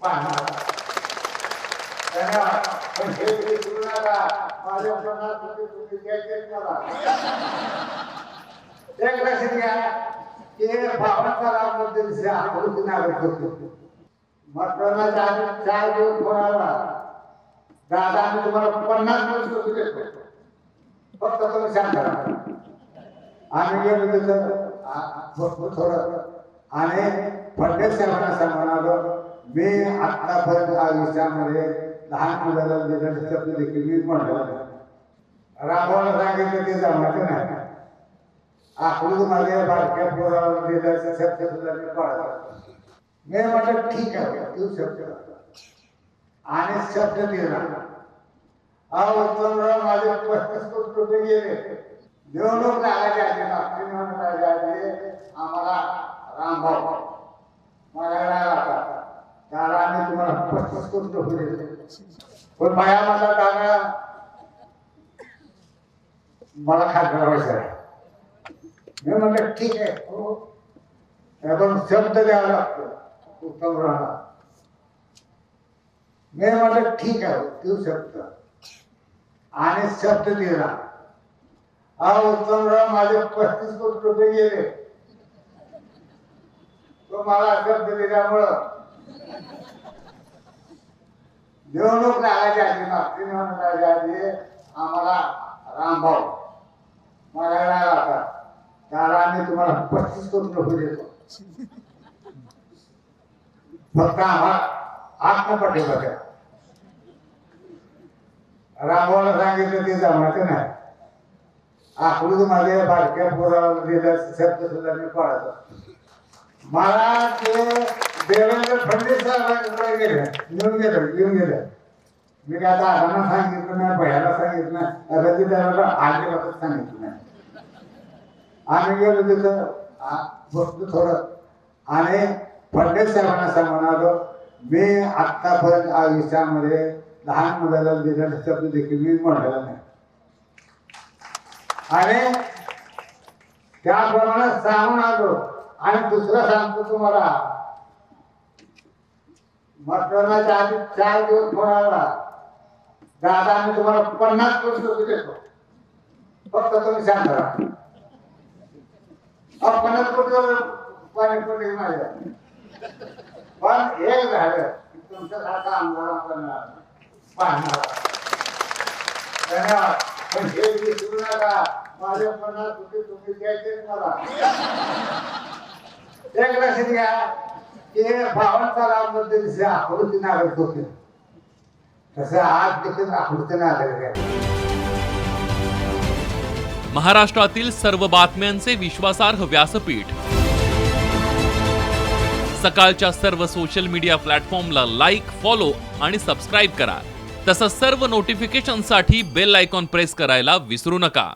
पाहणार. पण हे विसरू नका, माझ्या मनात तुम्ही द्यायचे मला. एक लक्षात घ्या की भावनाबद्दल आकृती नागरिक होतो. मतदानाच्या आधी 4 दिवस फोनाला दादा आम्ही तुम्हाला 50 वर्ष देतो, फक्त तुम्ही शांत राहा. आम्ही गेलो तिथं थोडं आणि फडणवीस साहेबांना सांगून आलो, मी आतापर्यंत आयुष्यामध्ये लहान मुलाला दिलेले शब्द देखील मी म्हणलो नाही. रामभाऊला सांगितलं ते जमलं नाही. आखूड माझ्या बारक्या पोराला दिलेले शब्द सुद्धा मी पाळतो. मी म्हटलं ठीक आहे तू शब्द आणि शब्द दिला. उत्तमराव माझे 35 कोटी रुपये गेले. निवडणूक लागायच्या आधी निवडणुकाच्या आधी आम्हाला रामभाऊ म्हणायला लागला, त्याला आम्ही तुम्हाला 35 कोटी रुपये दिले. पण माझ्या मला दादा मला खात्री व्हायचं. मी म्हटलं ठीक आहे हो, पण शब्द द्यावा लागतो उत्तमरावला. मी म्हटलं ठीक आहे तू शब्द आणि शब्द दिला. उत्तमराव माझे 35 कोटी रुपये गेले. तो मला शब्द दिल्यामुळं निवडणूक लागायच्या आधी निवडणुकाच्या आधी आम्हाला रामभाऊ म्हणायला लागला, त्याला आम्ही तुम्हाला 35 कोटी रुपये देतो, फक्त आम्हाला आत्मपट्टी बघा. रामभाऊला सांगितलं ते जमलं नाही. आखूड माझ्या बारक्या पोराला दिलेले शब्द सुद्धा मी पाळतो. मला ते देवेंद्र फडणवीस साहेबांकडे येऊन गेलं. मी काय दादांना सांगितलं नाही, भैयाला सांगितलं नाही, रजिताला आजीबाबत सांगितलं नाही. आम्ही गेलो तिथं बसलो थोडं आणि फडणवीस साहेबांना सांगून आलो, मी आतापर्यंत आयुष्यामध्ये लहान मुलाला दिलेले शब्द देखील मी म्हणलेला नाही. आणि त्याप्रमाणे सांगून आलो. आणि दुसरं सांगतो तुम्हाला, मतदानाच्या आधी 4 दिवस फोनाला दादा आम्ही तुम्हाला 50 कोटी रुपये देतो, फक्त तुम्ही शांत राहा. 50 कोटीवर पाणी पडले माझ्या. पण एक झालं की तुमच्यासारखा आमदार पाहणार. धन्यवाद. पण हे विसरू नका, माझ्या 50 कोटी तुम्ही द्यायचे मला. एक लक्षात घ्या की भावनाबद्दल आकृती नागरिक होते, तसं आज देखील आकृती नागरिक आहे. महाराष्ट्रातील सर्व बातम्यांचे विश्वासार्ह व्यासपीठ. सकाळच्या सर्व सोशल मीडिया प्लॅटफॉर्मला लाईक, फॉलो आणि सबस्क्राईब करा. तसंच सर्व नोटिफिकेशनसाठी बेल आयकॉन प्रेस करायला विसरू नका.